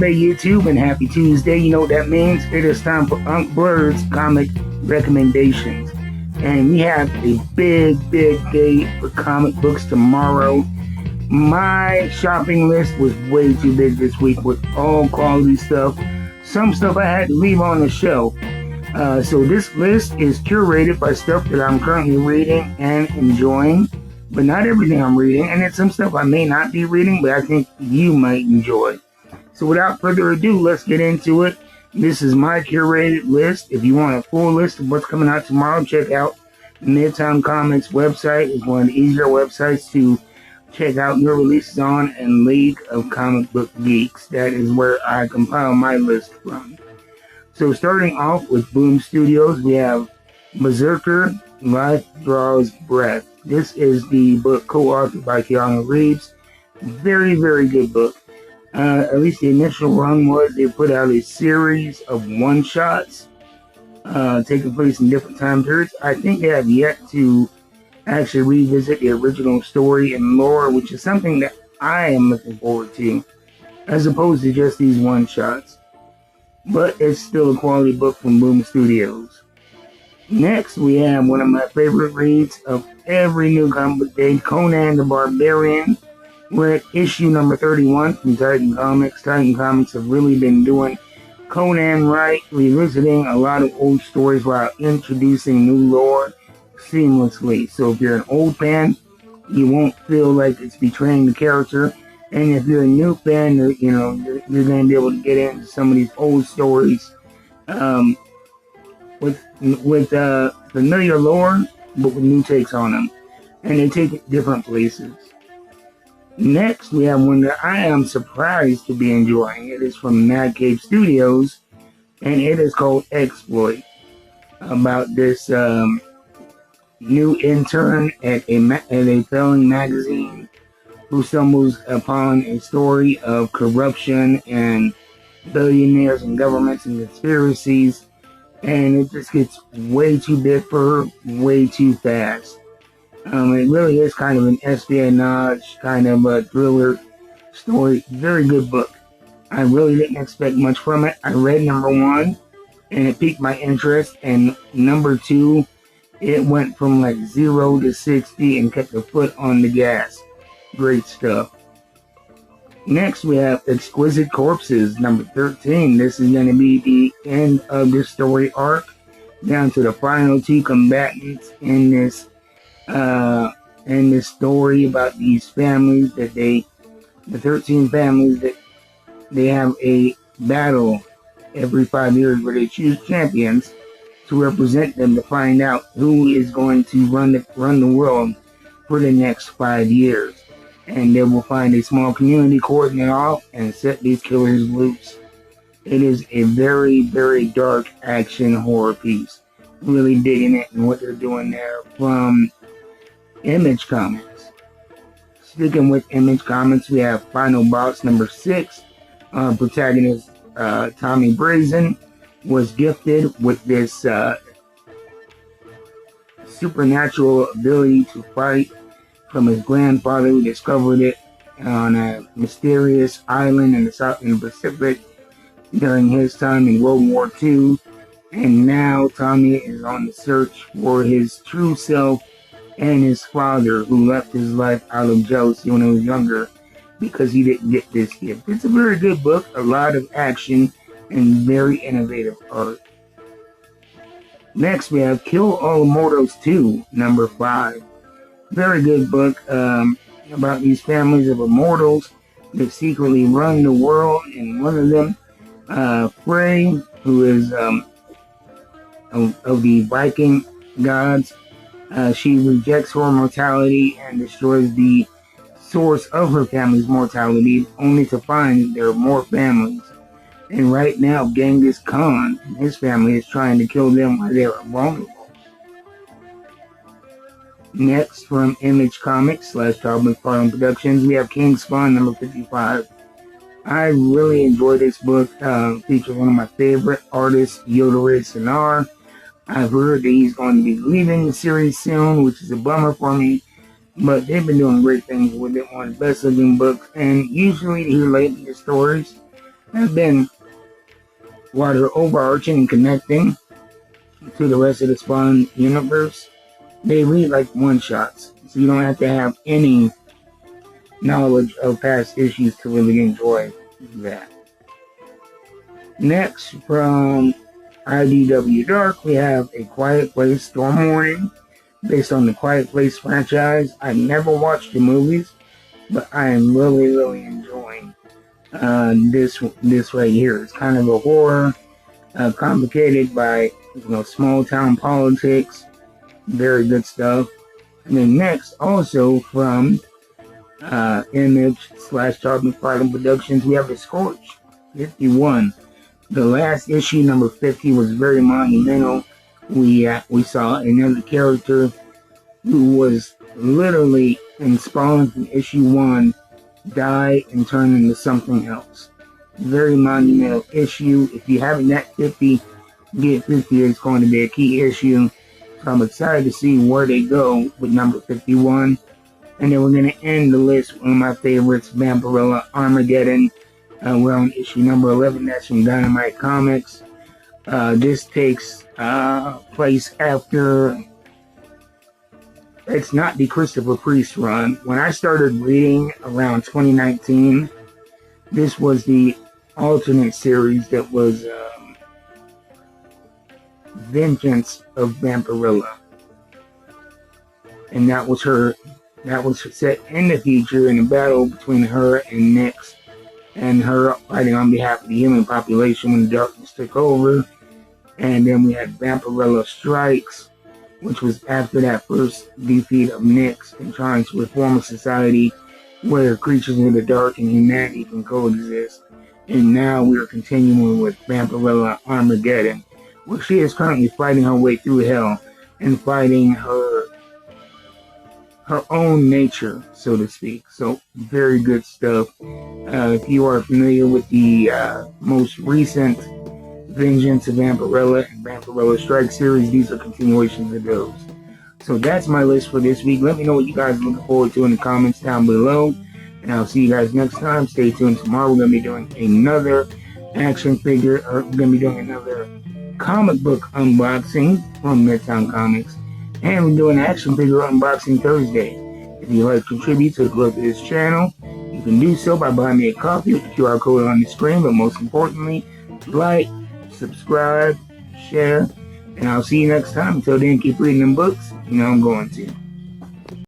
Hey YouTube, and happy Tuesday. You know what that means? It is time for Unc Blerd's comic recommendations. And we have a big day for comic books tomorrow. My shopping list was way too big this week with all quality stuff. Some stuff I had to leave on the shelf. So this list is curated by stuff that I'm currently reading and enjoying, but not everything I'm reading, and it's some stuff I may not be reading, but I think you might enjoy. So without further ado, let's get into it. This is my curated list. If you want a full list of what's coming out tomorrow, check out the Midtown Comics website. It's one of the easier websites to check out your releases on, and League of Comic Book Geeks. That is where I compile my list from. So starting off with Boom Studios, we have Berserker, Life Draws Breath. This is the book co-authored by Keanu Reeves. Very good book. At least the initial run was they put out a series of one-shots taking place in different time periods. I think they have yet to actually revisit the original story and lore, which is something that I am looking forward to, as opposed to just these one-shots. But it's still a quality book from Boom Studios. Next, we have one of my favorite reads of every new comic book day, Conan the Barbarian. We're at issue number 31 from Titan Comics. Titan Comics have really been doing Conan right, revisiting a lot of old stories while introducing new lore seamlessly. So if you're an old fan, you won't feel like it's betraying the character. And if you're a new fan, you're going to be able to get into some of these old stories with familiar lore, but with new takes on them. And they take it different places. Next, we have one that I am surprised to be enjoying. It is from Mad Cave Studios, and it is called Exploit, about this new intern at a failing magazine who stumbles upon a story of corruption and billionaires and governments and conspiracies, and it just gets way too big for her, way too fast. It really is kind of an espionage, kind of a thriller story. Very good book. I really didn't expect much from it. I read number 1, and it piqued my interest, and number 2, it went from like 0 to 60 and kept the foot on the gas. Great stuff. Next, we have Exquisite Corpses, number 13. This is going to be the end of this story arc, down to the final 2 combatants in this story about these families that the 13 families that they have a battle every 5 years where they choose champions to represent them to find out who is going to run the world for the next 5 years. And they will find a small community, cordon it off, and set these killers loose. It is a very dark action horror piece. Really digging it and what they're doing there from Image Comics. Sticking with Image Comics, we have Final Boss number 6. Protagonist Tommy Brazen was gifted with this supernatural ability to fight from his grandfather, who discovered it on a mysterious island in the Pacific during his time in World War II. And now Tommy is on the search for his true self and his father, who left his life out of jealousy when he was younger because he didn't get this gift. It's a very good book, a lot of action, and very innovative art. Next, we have Kill All Immortals 2, number 5. Very good book about these families of immortals that secretly run the world, and one of them, Frey, who is of the Viking gods, she rejects her mortality and destroys the source of her family's mortality, only to find there are more families. And right now, Genghis Khan and his family is trying to kill them while they are vulnerable. Next, from Image Comics / Todd McFarlane Productions, we have King Spawn number 55. I really enjoyed this book. Features one of my favorite artists, Yodore Sinar. I've heard that he's going to be leaving the series soon, which is a bummer for me. But they've been doing great things with it. One of the best looking books. And usually he lately the stories have been, while they're overarching and connecting to the rest of the Spawn universe, they read like one-shots. So you don't have to have any knowledge of past issues to really enjoy that. Next, from IDW Dark, we have A Quiet Place Storm Warning, based on the Quiet Place franchise. I've never watched the movies, but I am really enjoying this right here. It's kind of a horror, complicated by small town politics. Very good stuff. And then next, also from Image / Todd McFarlane Productions, we have The Scorch 51. The last issue, number 50, was very monumental. We saw another character who was literally in Spawn from issue 1 die and turn into something else. Very monumental issue. If you haven't got 50, get 50. It's going to be a key issue. So I'm excited to see where they go with number 51. And then we're going to end the list with one of my favorites, Vampirella Armageddon. We're on issue number 11. That's from Dynamite Comics. This takes place after... It's not the Christopher Priest run. When I started reading around 2019, this was the alternate series that was Vengeance of Vampirella. And that was set in the future in a battle between her and Nyx, and her fighting on behalf of the human population when the darkness took over. And then we had Vampirella Strikes, which was after that first defeat of Nyx and trying to reform a society where creatures in the dark and humanity can coexist. And now we are continuing with Vampirella Armageddon, where she is currently fighting her way through hell and fighting her own nature, so to speak. So very good stuff. If you are familiar with the most recent Vengeance of Vampirella and Vampirella Strike series, these are continuations of those. So that's my list for this week. Let me know what you guys are looking forward to in the comments down below. And I'll see you guys next time. Stay tuned. Tomorrow we're going to be doing another action figure, or we're going to be doing another comic book unboxing from Midtown Comics. And we're doing action figure unboxing Thursday. If you'd like to contribute to the growth of this channel, you can do so by buying me a coffee with the QR code on the screen. But most importantly, like, subscribe, share, and I'll see you next time. Until then, keep reading them books. I'm going to.